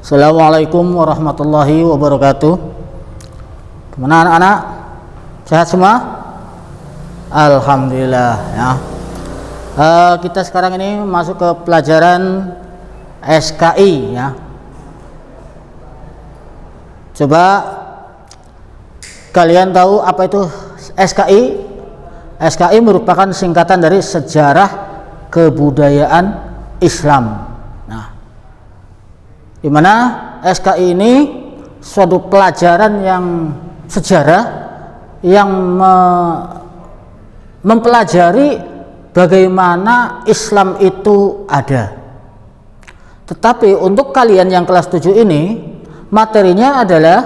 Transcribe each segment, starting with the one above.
Assalamualaikum warahmatullahi wabarakatuh. Gimana anak-anak? Sehat semua? Alhamdulillah ya. Kita sekarang ini masuk ke pelajaran SKI ya. Coba kalian tahu apa itu SKI? SKI merupakan singkatan dari Sejarah Kebudayaan Islam. Di mana SKI ini suatu pelajaran yang sejarah yang mempelajari bagaimana Islam itu ada. Tetapi untuk kalian yang kelas 7 ini, materinya adalah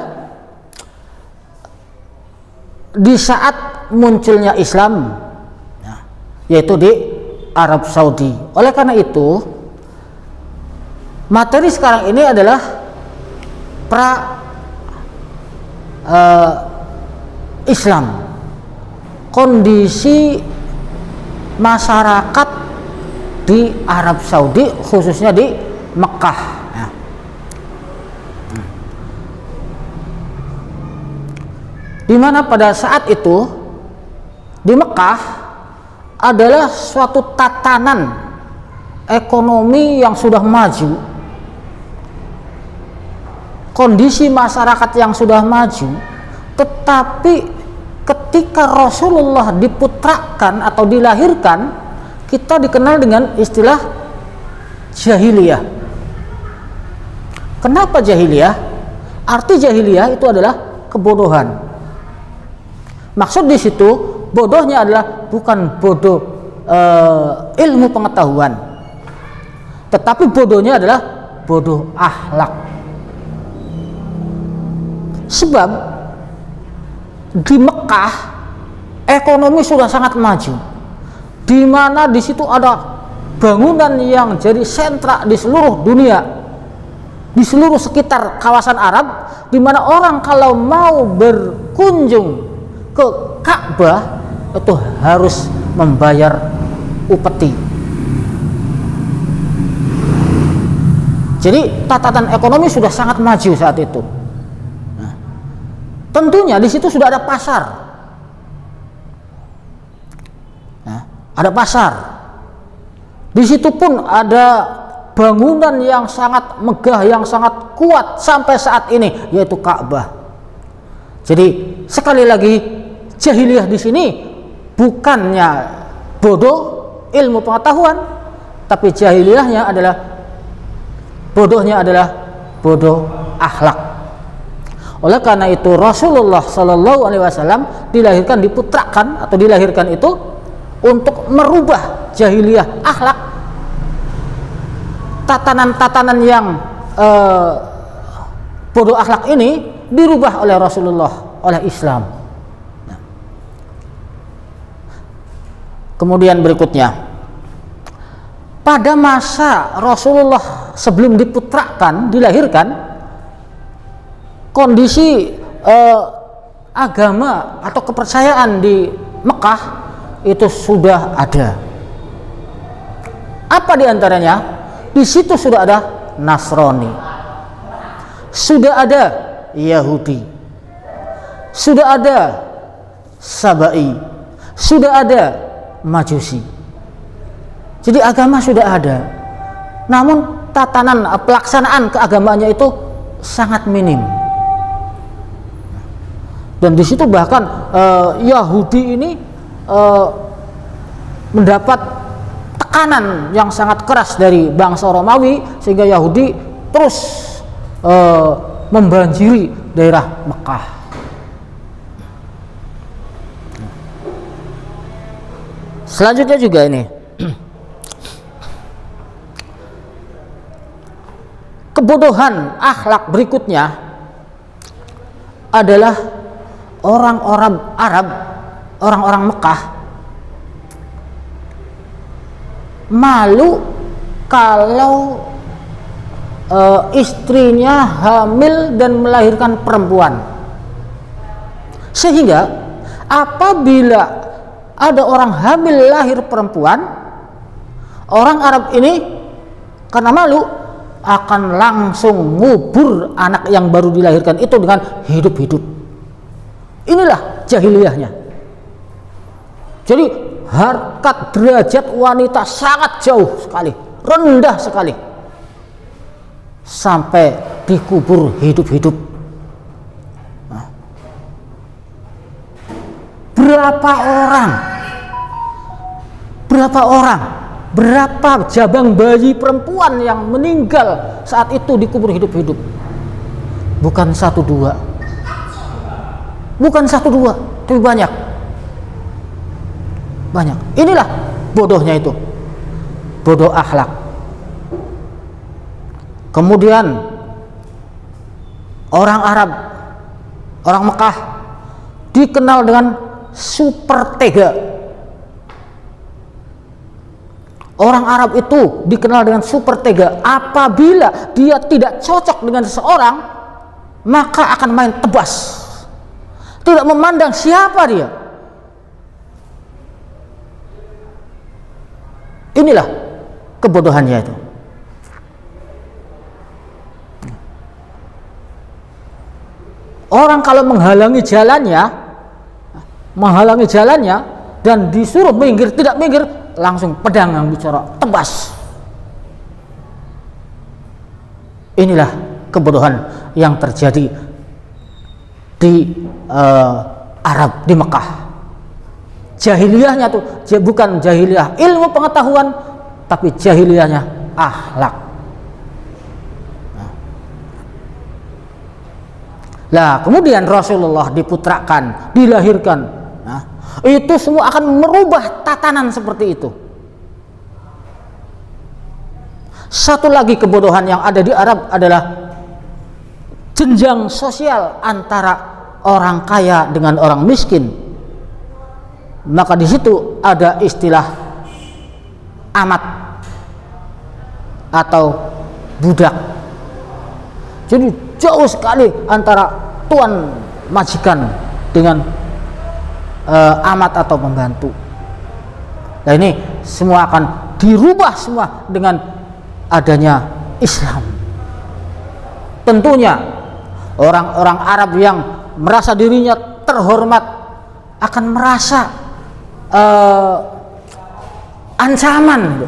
di saat munculnya Islam, yaitu di Arab Saudi. Oleh karena itu, materi sekarang ini adalah Islam, kondisi masyarakat di Arab Saudi, khususnya di Mekah ya. Dimana pada saat itu di Mekah adalah suatu tatanan ekonomi yang sudah maju, kondisi masyarakat yang sudah maju, tetapi ketika Rasulullah diputrakan atau dilahirkan, kita dikenal dengan istilah jahiliyah. Kenapa jahiliyah? Arti jahiliyah itu adalah kebodohan. Maksud di situ bodohnya adalah bukan bodoh ilmu pengetahuan, tetapi bodohnya adalah bodoh akhlak. Sebab di Mekah ekonomi sudah sangat maju, di mana di situ ada bangunan yang jadi sentra di seluruh dunia, di seluruh sekitar kawasan Arab, di mana orang kalau mau berkunjung ke Ka'bah itu harus membayar upeti. Jadi tatanan ekonomi sudah sangat maju saat itu. Tentunya di situ sudah ada pasar, ada pasar. Di situ pun ada bangunan yang sangat megah, yang sangat kuat sampai saat ini, yaitu Ka'bah. Jadi sekali lagi, jahiliyah di sini bukannya bodoh ilmu pengetahuan, tapi jahiliyahnya adalah bodohnya adalah bodoh akhlak. Oleh karena itu Rasulullah Shallallahu Alaihi Wasallam dilahirkan, diputrakan atau dilahirkan itu untuk merubah jahiliyah akhlak, tatanan-tatanan yang bodoh akhlak ini dirubah oleh Rasulullah, oleh Islam. Kemudian berikutnya, pada masa Rasulullah sebelum diputrakan, dilahirkan, kondisi agama atau kepercayaan di Mekah itu sudah ada. Apa diantaranya? Di situ sudah ada Nasrani, sudah ada Yahudi, sudah ada Sabai, sudah ada Majusi. Jadi agama sudah ada, namun tatanan pelaksanaan keagamaannya itu sangat minim. Dan di situ bahkan Yahudi ini mendapat tekanan yang sangat keras dari bangsa Romawi, sehingga Yahudi terus membanjiri daerah Mekah. Selanjutnya juga ini, kebodohan akhlak berikutnya adalah orang-orang Arab, orang-orang Mekah malu kalau istrinya hamil dan melahirkan perempuan, sehingga apabila ada orang hamil lahir perempuan, orang Arab ini karena malu akan langsung ngubur anak yang baru dilahirkan itu dengan hidup-hidup. Inilah jahiliyahnya. Jadi harkat derajat wanita sangat jauh sekali, rendah sekali, sampai dikubur hidup-hidup. Nah, berapa jabang bayi perempuan yang meninggal saat itu dikubur hidup-hidup? Bukan satu dua, tapi banyak. Inilah bodohnya itu, bodoh akhlak. Kemudian orang Arab, orang Mekah dikenal dengan super tega. Orang Arab itu dikenal dengan super tega. Apabila dia tidak cocok dengan seseorang, maka akan main tebas, tidak memandang siapa dia. Inilah kebodohannya itu. Orang kalau menghalangi jalannya dan disuruh minggir, tidak minggir, langsung pedang yang dicorok, tebas. Inilah kebodohan yang terjadi di Arab, di Mekah. Jahiliyahnya tuh bukan jahiliyah ilmu pengetahuan, tapi jahiliyahnya akhlak. Nah, kemudian Rasulullah diputrakan, dilahirkan. Nah, itu semua akan merubah tatanan seperti itu. Satu lagi kebodohan yang ada di Arab adalah jenjang sosial antara orang kaya dengan orang miskin. Maka di situ ada istilah amat atau budak. Jadi jauh sekali antara tuan majikan dengan amat atau pembantu. Nah, ini semua akan dirubah semua dengan adanya Islam. Tentunya orang-orang Arab yang merasa dirinya terhormat akan merasa ancaman,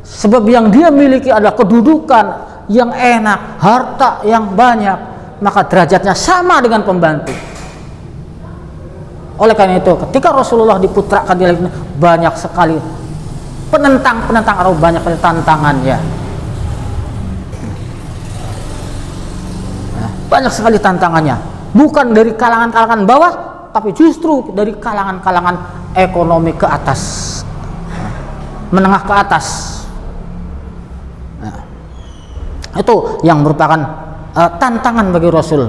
sebab yang dia miliki adalah kedudukan yang enak, harta yang banyak, maka derajatnya sama dengan pembantu. Oleh karena itu, ketika Rasulullah diputrakan, banyak sekali penentang Arab, banyak sekali tantangannya. Banyak sekali tantangannya, bukan dari kalangan-kalangan bawah, tapi justru dari kalangan-kalangan ekonomi ke atas, menengah ke atas. Nah, itu yang merupakan tantangan bagi Rasul.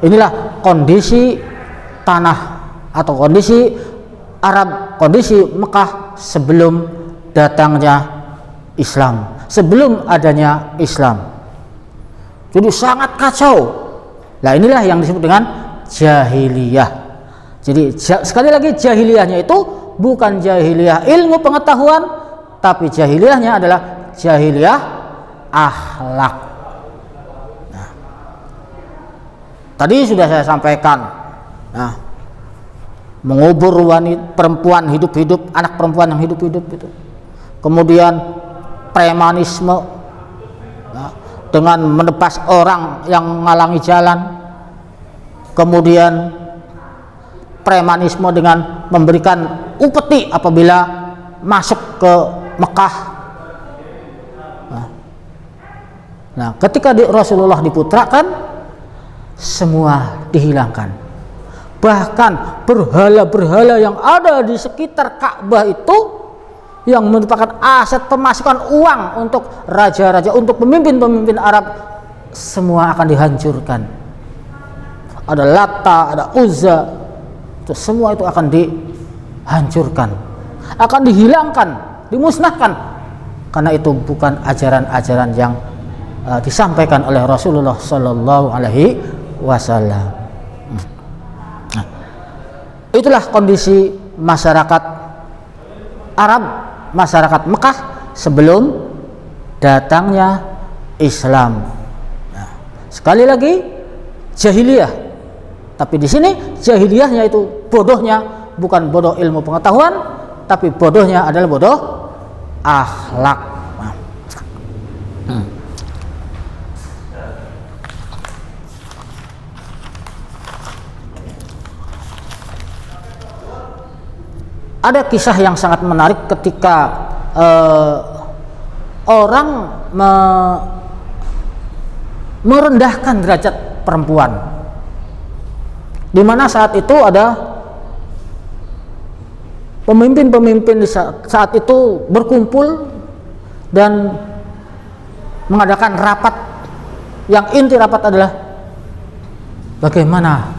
Inilah kondisi tanah atau kondisi Arab, kondisi Mekah sebelum datangnya Islam, sebelum adanya Islam. Jadi sangat kacau. Nah, inilah yang disebut dengan jahiliyah. Jadi sekali lagi, jahiliyahnya itu bukan jahiliyah ilmu pengetahuan, tapi jahiliyahnya adalah jahiliyah akhlak. Nah, tadi sudah saya sampaikan, nah, mengubur wanita perempuan hidup-hidup, anak perempuan yang hidup-hidup itu. Kemudian premanisme, nah, dengan menebas orang yang menghalangi jalan. Kemudian premanisme dengan memberikan upeti apabila masuk ke Mekah. Nah, ketika Rasulullah diputrakan, semua dihilangkan. Bahkan berhala-berhala yang ada di sekitar Ka'bah itu, yang merupakan aset pemasukan uang untuk raja-raja, untuk pemimpin-pemimpin Arab, semua akan dihancurkan. Ada Lata, ada Uzza, itu semua itu akan dihancurkan, akan dihilangkan, dimusnahkan, karena itu bukan ajaran-ajaran yang disampaikan oleh Rasulullah Sallallahu Alaihi Wasallam. Nah, itulah kondisi masyarakat Arab, masyarakat Mekah sebelum datangnya Islam. Nah, sekali lagi jahiliyah, tapi di sini jahiliyahnya itu bodohnya bukan bodoh ilmu pengetahuan, tapi bodohnya adalah bodoh akhlak. Ada kisah yang sangat menarik ketika orang merendahkan derajat perempuan, di mana saat itu ada pemimpin-pemimpin saat itu berkumpul dan mengadakan rapat, yang inti rapat adalah bagaimana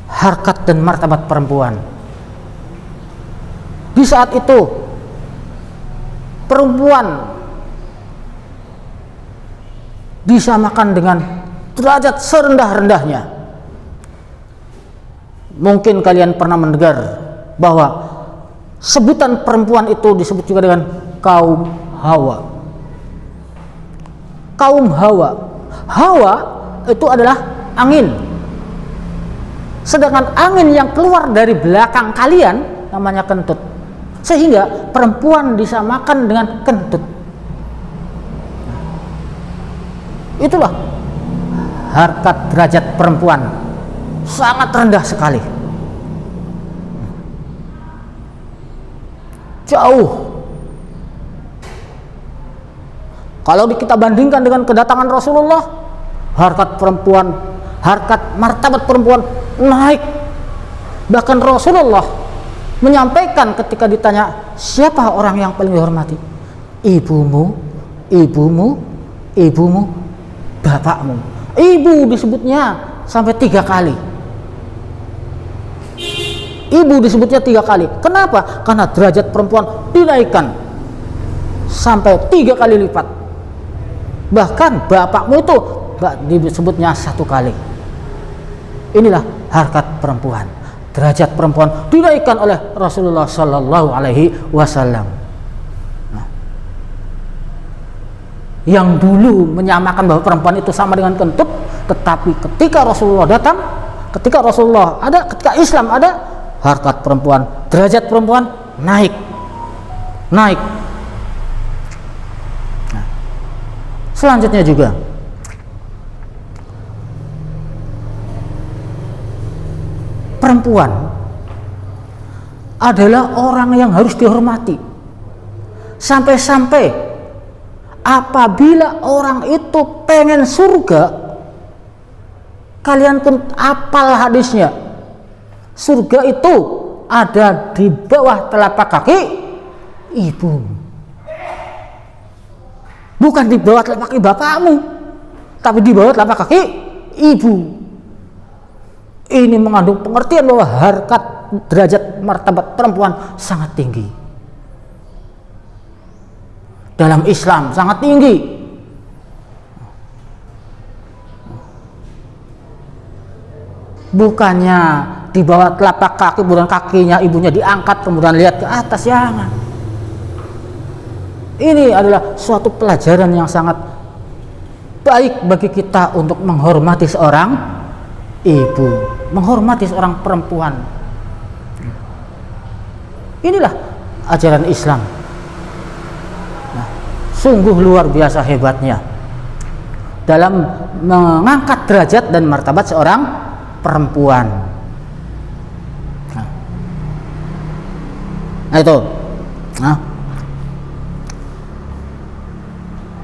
harkat dan martabat perempuan. Di saat itu perempuan disamakan dengan derajat serendah-rendahnya. Mungkin kalian pernah mendengar bahwa sebutan perempuan itu disebut juga dengan kaum Hawa. Kaum Hawa. Hawa itu adalah angin. Sedangkan angin yang keluar dari belakang kalian namanya kentut. Sehingga perempuan disamakan dengan kentut. Itulah harkat derajat perempuan, sangat rendah sekali, jauh. Kalau kita bandingkan dengan kedatangan Rasulullah, harkat perempuan, harkat martabat perempuan naik. Bahkan Rasulullah menyampaikan ketika ditanya, siapa orang yang paling dihormati? Ibumu, ibumu, ibumu, bapakmu. Ibu disebutnya sampai 3 kali. Ibu disebutnya 3 kali. Kenapa? Karena derajat perempuan dinaikkan sampai 3 kali lipat. Bahkan bapakmu itu disebutnya 1 kali. Inilah harkat perempuan. Derajat perempuan dinaikkan oleh Rasulullah Sallallahu Alaihi Wasallam. Yang dulu menyamakan bahwa perempuan itu sama dengan kentut, tetapi ketika Rasulullah datang, ketika Rasulullah ada, ketika Islam ada, harkat perempuan, derajat perempuan naik. Nah, selanjutnya juga perempuan adalah orang yang harus dihormati. Sampai-sampai apabila orang itu pengen surga, kalian pun apal hadisnya. Surga itu ada di bawah telapak kaki ibu. Bukan di bawah telapak kaki bapakmu, tapi di bawah telapak kaki ibu. Ini mengandung pengertian bahwa harkat derajat martabat perempuan sangat tinggi. Dalam Islam sangat tinggi. Bukannya di bawah telapak kaki, kemudian kakinya ibunya diangkat, kemudian lihat ke atas, jangan. Ini adalah suatu pelajaran yang sangat baik bagi kita untuk menghormati seorang ibu, menghormati seorang perempuan. Inilah ajaran Islam. Nah, sungguh luar biasa hebatnya dalam mengangkat derajat dan martabat seorang perempuan. Nah itu. Nah,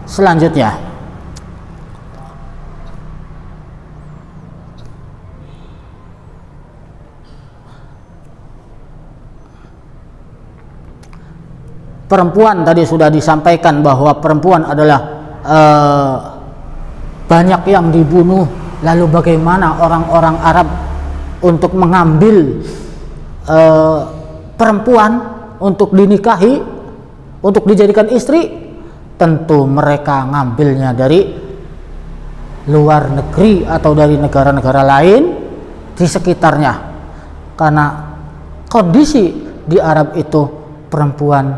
selanjutnya perempuan, tadi sudah disampaikan bahwa perempuan adalah banyak yang dibunuh. Lalu bagaimana orang-orang Arab untuk mengambil perempuan untuk dinikahi, untuk dijadikan istri? Tentu mereka ngambilnya dari luar negeri atau dari negara-negara lain di sekitarnya, karena kondisi di Arab itu perempuan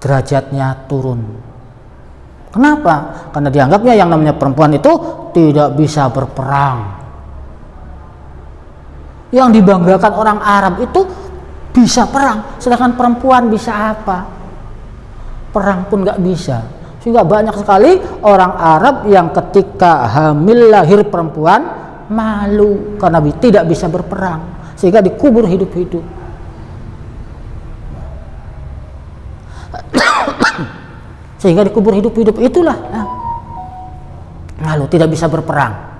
derajatnya turun. Kenapa? Karena dianggapnya yang namanya perempuan itu tidak bisa berperang. Yang dibanggakan orang Arab itu bisa perang, sedangkan perempuan bisa apa? Perang pun nggak bisa. Sehingga banyak sekali orang Arab yang ketika hamil lahir perempuan malu karena tidak bisa berperang, sehingga dikubur hidup-hidup. Sehingga dikubur hidup-hidup itulah malu, tidak bisa berperang.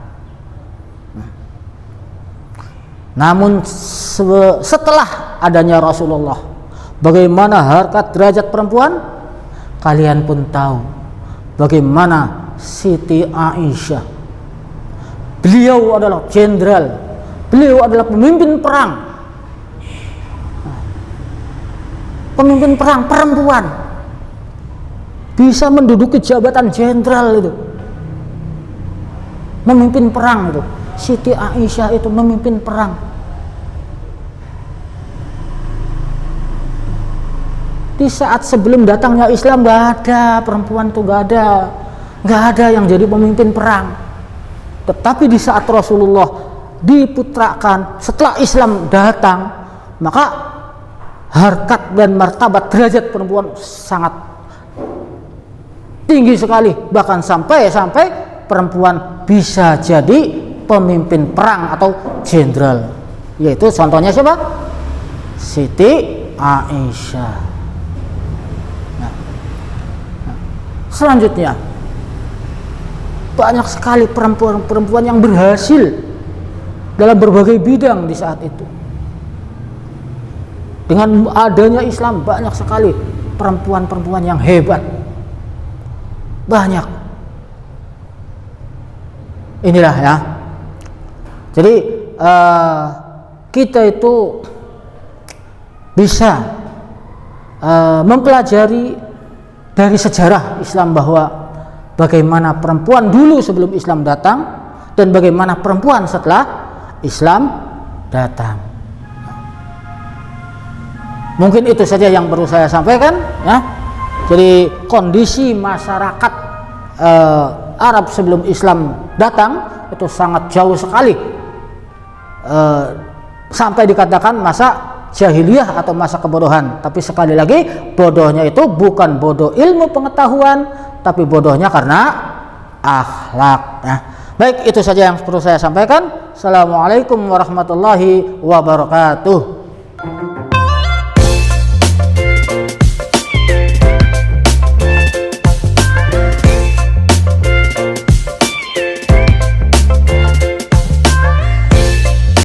Namun setelah adanya Rasulullah, bagaimana harkat derajat perempuan, kalian pun tahu bagaimana Siti Aisyah. Beliau adalah jenderal, beliau adalah pemimpin perang, pemimpin perang perempuan, bisa menduduki jabatan jenderal itu, memimpin perang itu. Siti Aisyah itu memimpin perang. Di saat sebelum datangnya Islam nggak ada perempuan tuh, nggak ada yang jadi pemimpin perang. Tetapi di saat Rasulullah diputrakan, setelah Islam datang, maka harkat dan martabat derajat perempuan sangat tinggi sekali, bahkan sampai perempuan bisa jadi pemimpin perang atau jenderal. Yaitu contohnya siapa? Siti Aisyah. Selanjutnya, banyak sekali perempuan yang berhasil dalam berbagai bidang di saat itu. Dengan adanya Islam, banyak sekali perempuan-perempuan yang hebat. Banyak. Inilah ya. Jadi kita itu bisa mempelajari dari sejarah Islam bahwa bagaimana perempuan dulu sebelum Islam datang dan bagaimana perempuan setelah Islam datang. Mungkin itu saja yang perlu saya sampaikan ya. Jadi kondisi masyarakat Arab sebelum Islam datang itu sangat jauh sekali, sampai dikatakan masa jahiliyah atau masa kebodohan. Tapi sekali lagi, bodohnya itu bukan bodoh ilmu pengetahuan, tapi bodohnya karena akhlak ya. Baik, itu saja yang perlu saya sampaikan. Assalamualaikum warahmatullahi wabarakatuh.